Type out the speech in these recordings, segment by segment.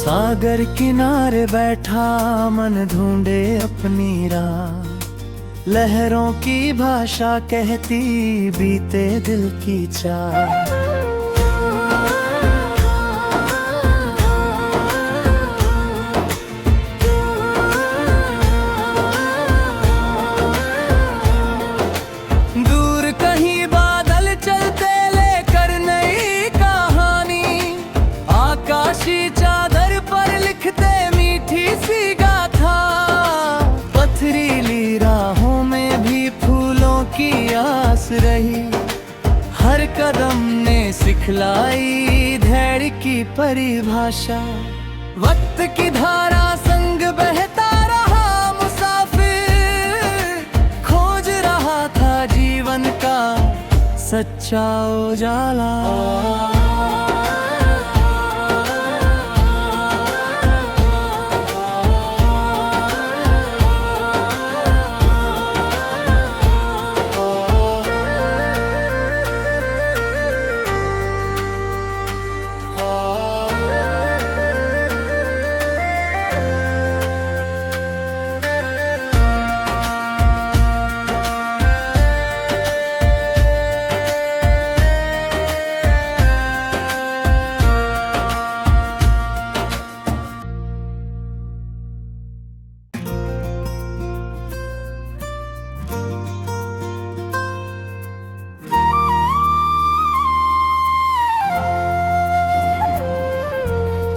सागर किनारे बैठा मन ढूंढे अपनी राह। लहरों की भाषा कहती बीते दिल की चाह। दूर कहीं बादल चलते लेकर नई कहानी। आकाशी चादर पर लिखते मीठी सी गाथा। पथरीली राहों में भी फूलों की आस रही। हर कदम ने सिखलाई धैर्य की परिभाषा। वक्त की धारा संग बहता रहा मुसाफिर। खोज रहा था जीवन का सच्चा उजाला।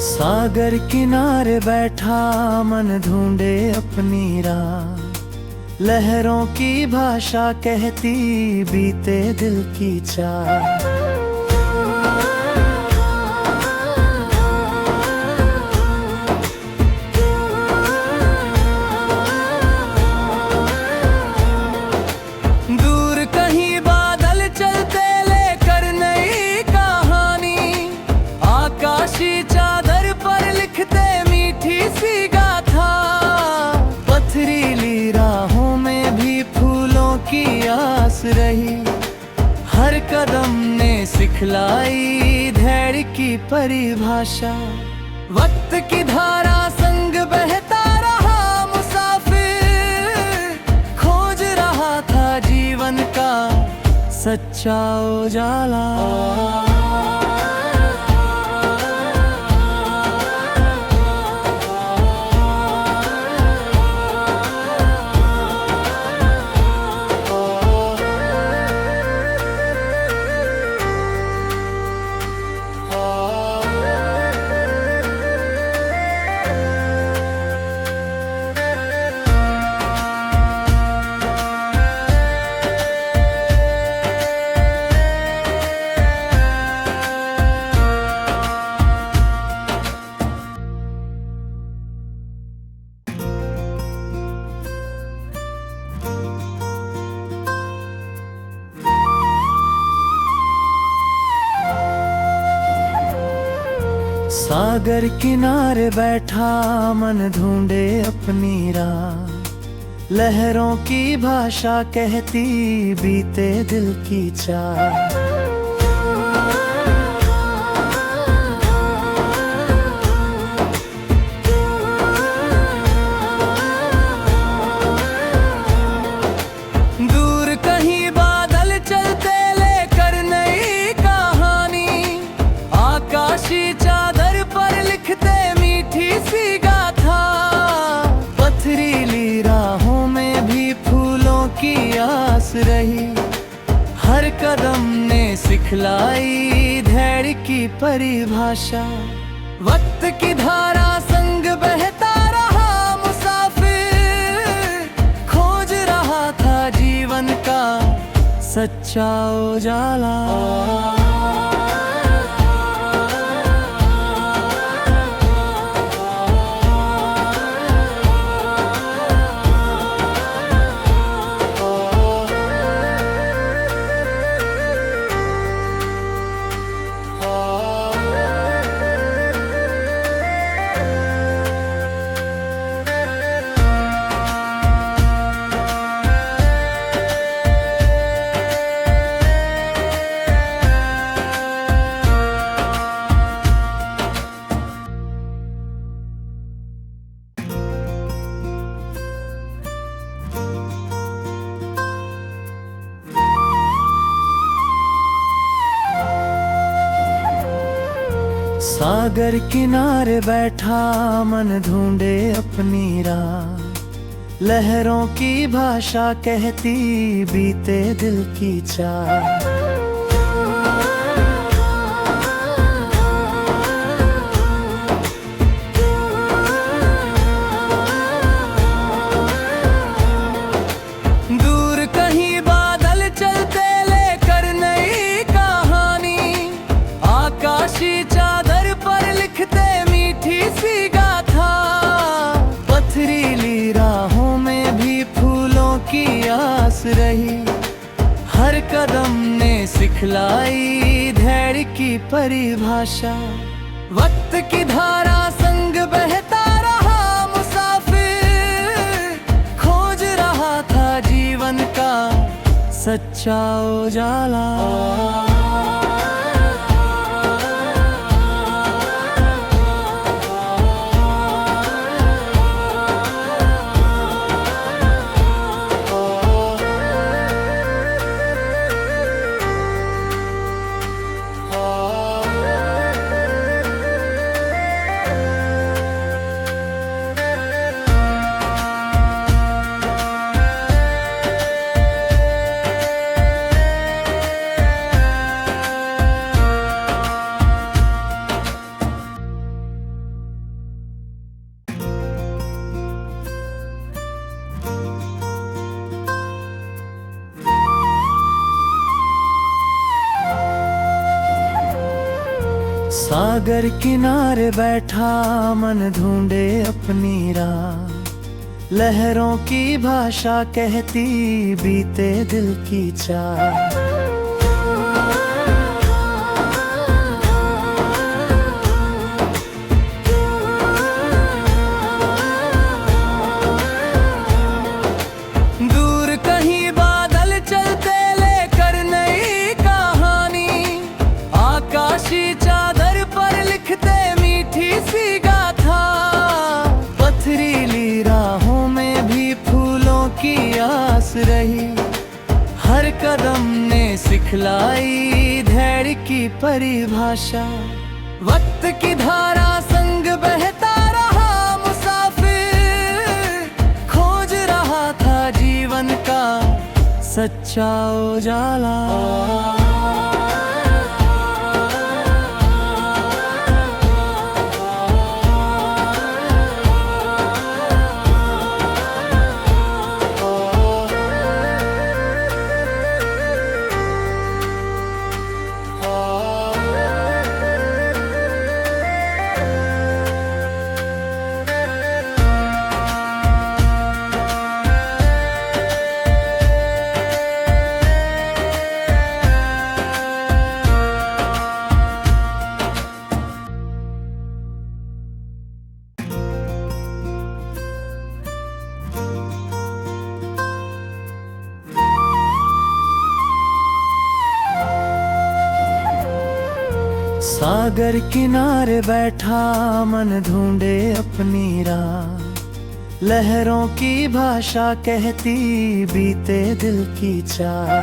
सागर किनारे बैठा मन ढूंढे अपनी राह। लहरों की भाषा कहती बीते दिल की चाह। दूर कहीं बादल चलते लेकर नई कहानी। आकाशी चादर पर लिखते मीठी सी गाथा। पथरीली राहों में भी फूलों की आस रही। हर कदम ने सिखलाई धैर्य की परिभाषा। वक्त की धारा संग बहता रहा मुसाफिर। खोज रहा था जीवन का सच्चा उजाला। सागर किनारे बैठा मन ढूंढे अपनी राह। लहरों की भाषा कहती बीते दिल की चाह। दूर कहीं बादल चलते लेकर नई कहानी। आकाशी चादर पर लिखते मीठी सी गाथा। पथरीली राहों में भी फूलों की आस रही। हर कदम ने सिखलाई धैर्य की परिभाषा। वक्त की धारा संग बहता रहा मुसाफिर। खोज रहा था जीवन का सच्चा उजाला। सागर किनारे बैठा मन ढूंढे अपनी राह, लहरों की भाषा कहती बीते दिल की चाह। दूर कहीं बादल चलते लेकर नई कहानी, आकाशी चादर पर लिखते मीठी सी गाथा। पथरीली राहों में भी फूलों की आस रही, हर कदम ने सिखलाई धैर्य की परिभाषा। वक्त की धारा संग बहता रहा मुसाफिर, खोज रहा था जीवन का सच्चा उजाला। सागर किनारे बैठा मन ढूंढे अपनी राह, लहरों की भाषा कहती बीते दिल की चाह। दूर कहीं बादल चलते लेकर नई कहानी, आकाशी चादर पर लिखते मीठी सी गाथा। पथरीली राहों में भी फूलों की आस रही, हर कदम ने सिखलाई धैर्य की परिभाषा। वक्त की धारा संग बहता रहा मुसाफिर, खोज रहा था जीवन का सच्चा उजाला। सागर किनारे बैठा मन ढूंढे अपनी राह, लहरों की भाषा कहती बीते दिल की चाह।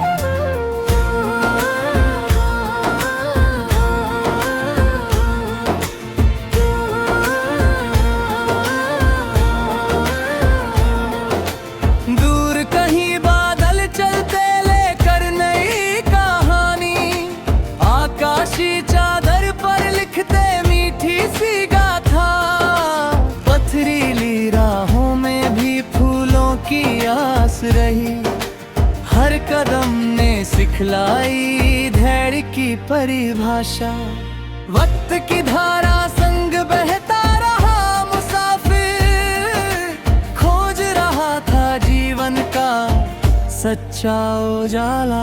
दूर कहीं बादल चलते लेकर नई कहानी, आकाशी चादर पर लिखते मीठी सी गाथा। पथरीली राहों में भी फूलों की आस रही, हर कदम ने सिखलाई धैर्य की परिभाषा। वक्त की धारा संग बहता रहा मुसाफिर, खोज रहा था जीवन का सच्चा उजाला।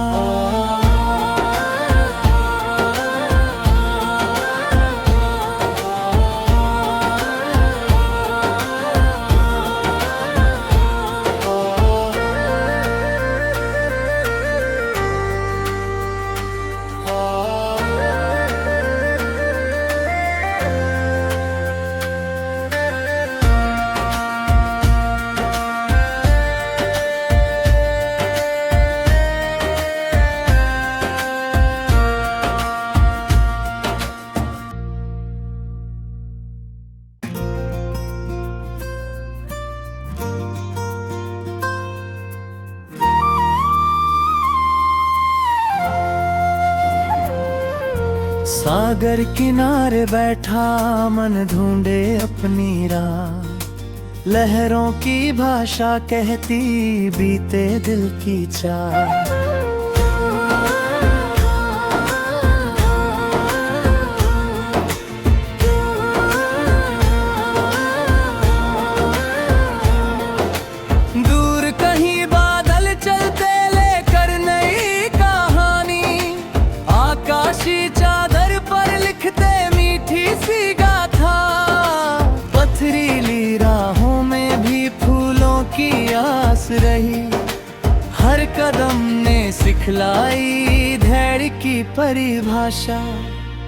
सागर किनारे बैठा मन ढूंढे अपनी राह, लहरों की भाषा कहती बीते दिल की चाह। दूर कहीं बादल चलते लेकर नई कहानी, आकाशी चादर पर लिखते मीठी सी गाथा। पथरीली राहों में भी फूलों की आस रही, हर कदम ने सिखलाई धैर्य की परिभाषा।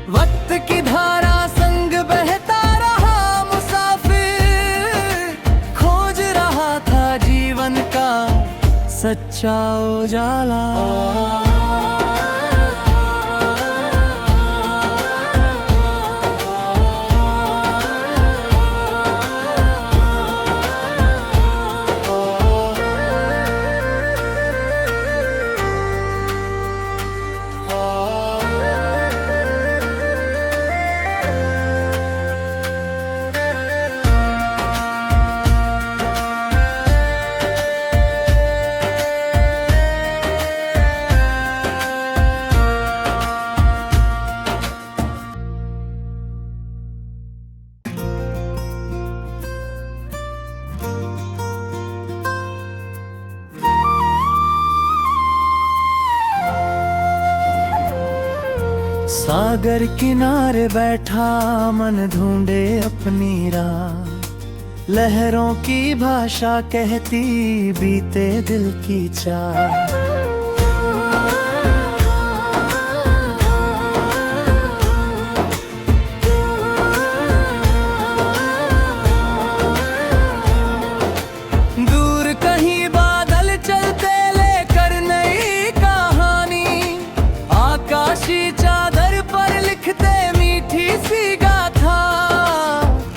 वक्त की धारा संग बहता रहा मुसाफिर, खोज रहा था जीवन का सच्चा उजाला। सागर किनारे बैठा मन ढूंढे अपनी राह, लहरों की भाषा कहती बीते दिल की चाह। दूर कहीं बादल चलते लेकर नई कहानी, आकाशी चादर पर लिखते मीठी सी गाथा।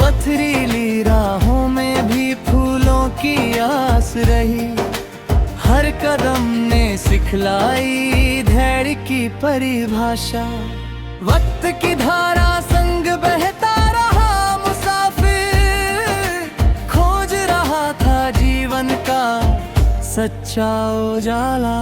पथरीली राहों में भी फूलों की आस रही, हर कदम ने सिखलाई धैर्य की परिभाषा। वक्त की धारा संग बहता रहा मुसाफिर, खोज रहा था जीवन का सच्चा उजाला।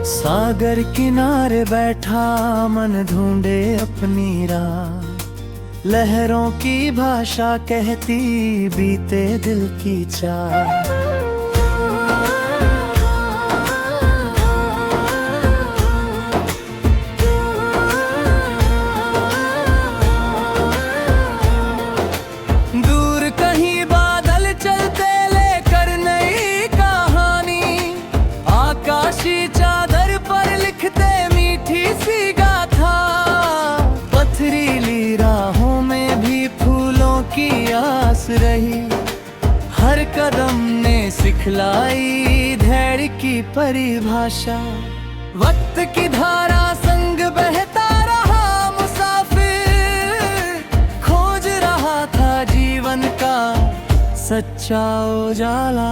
सागर किनारे बैठा मन ढूंढे अपनी राह, लहरों की भाषा कहती बीते दिल की चाह। दूर कहीं बादल चलते लेकर नई कहानी, आकाशी चादर पर लिखते मीठी सी गाथा। पथरीली राहों में भी फूलों की आस रही, हर कदम ने सिखलाई धैर्य की परिभाषा। वक्त की धारा संग बहता रहा मुसाफिर, खोज रहा था जीवन का सच्चा उजाला।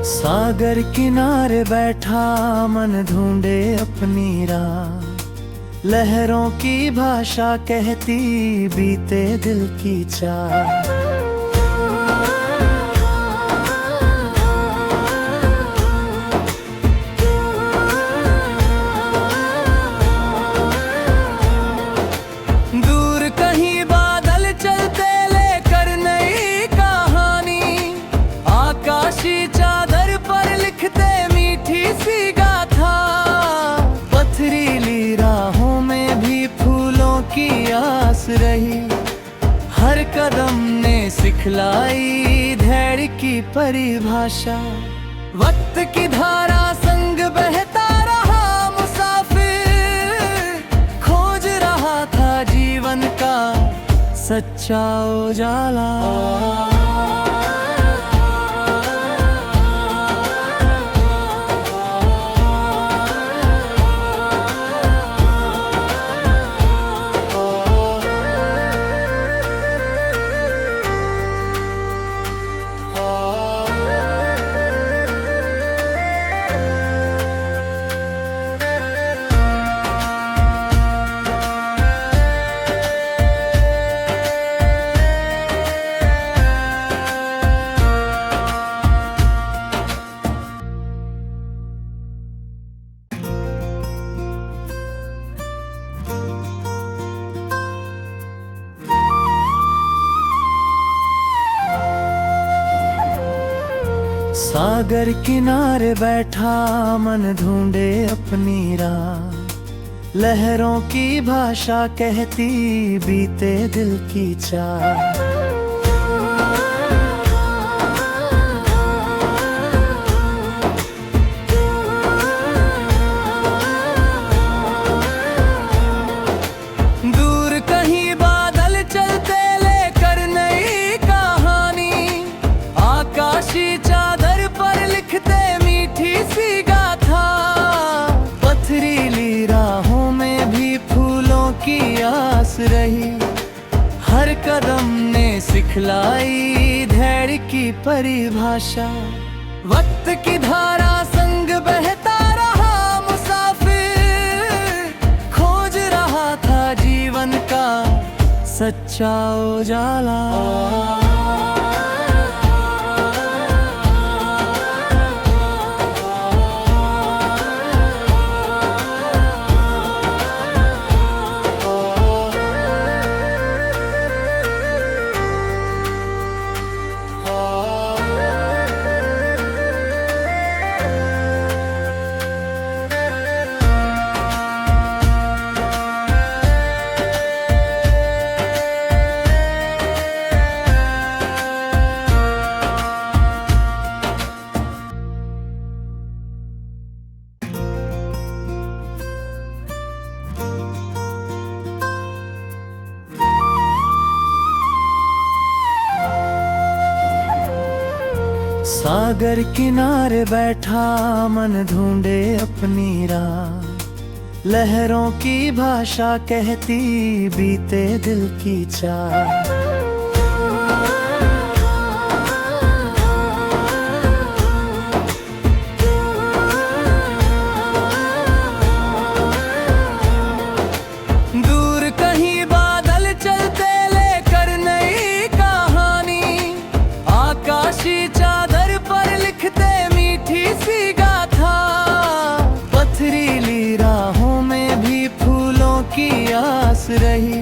सागर किनारे बैठा मन ढूंढे अपनी राह, लहरों की भाषा कहती बीते दिल की चाह। दूर कहीं बादल चलते लेकर नई कहानी, आकाशी चादर पर लिखते मीठी सी गाथा। पथरीली राहों में भी फूलों की आस रही, हर कदम ने सिखलाई धैर्य की परिभाषा। वक्त की धारा संग बहता रहा मुसाफिर, खोज रहा था जीवन का सच्चा उजाला। सागर किनारे बैठा मन ढूंढे अपनी राह, लहरों की भाषा कहती बीते दिल की चाह। दूर कहीं बादल चलते लेकर नई कहानी, आकाशी चादर पर लिखते मीठी सी गाथा। पथरीली राहों में भी फूलों की आस रही, हर कदम ने सिखलाई धैर्य की परिभाषा। वक्त की धारा संग बहता रहा मुसाफिर, खोज रहा था जीवन का सच्चा उजाला। सागर किनारे बैठा मन ढूंढे अपनी राह, लहरों की भाषा कहती बीते दिल की चाह। दूर कहीं बादल चलते लेकर नई कहानी, आकाशी चादर पर लिखते मीठी सी गाथा। पथरीली राहों में भी फूलों की आस रही,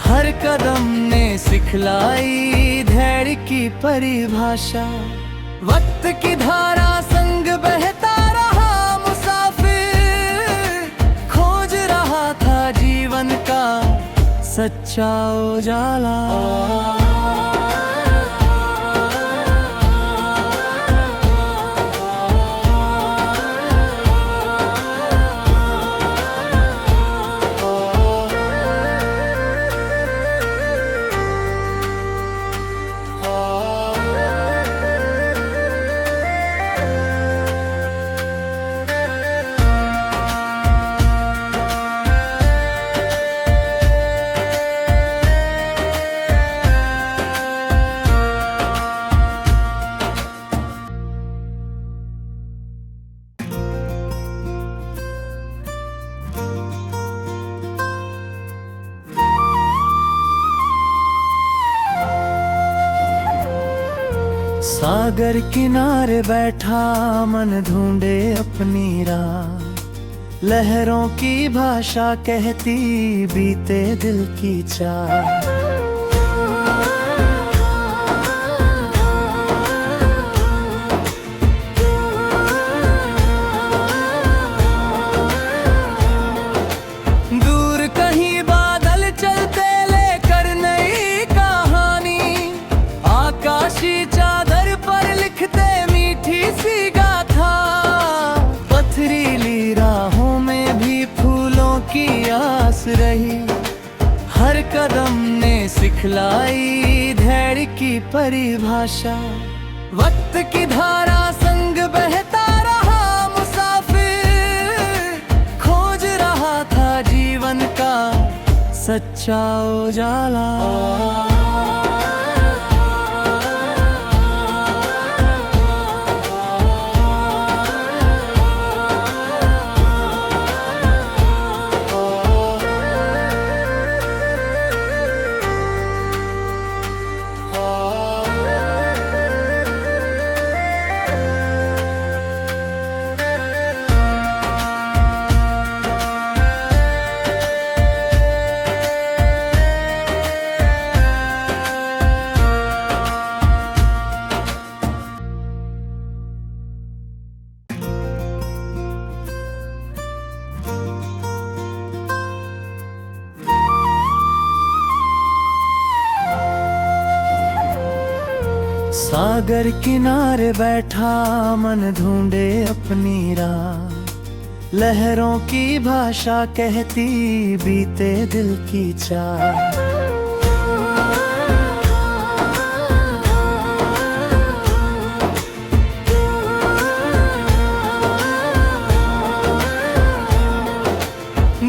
हर कदम ने सिखलाई धैर्य की परिभाषा। वक्त की धारा संग बहता रहा मुसाफिर, खोज रहा था जीवन का सच्चा उजाला। सागर किनारे बैठा मन ढूंढे अपनी राह, लहरों की भाषा कहती बीते दिल की चाह। दूर कहीं बादल चलते लेकर नई कहानी, आकाशी चादर पर लिखते मीठी सी गाथा। पथरीली राहों में भी फूलों की आस रही, हर कदम ने सिखलाई धैर्य की परिभाषा। वक्त की धारा संग बहता रहा मुसाफिर, खोज रहा था जीवन का सच्चा उजाला। सागर किनारे बैठा मन ढूंढे अपनी राह, लहरों की भाषा कहती बीते दिल की चाह।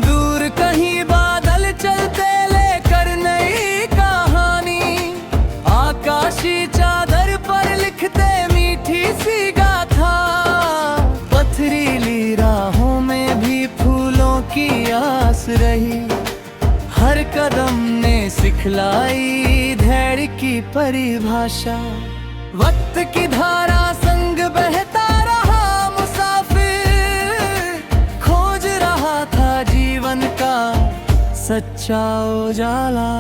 दूर कहीं बादल चलते लेकर नई कहानी, आकाशी चादर पर लिखते मीठी सी गाथा। पथरीली राहों में भी फूलों की आस रही, हर कदम ने सिखलाई धैर्य की परिभाषा। वक्त की धारा संग बहता रहा मुसाफिर, खोज रहा था जीवन का सच्चा उजाला।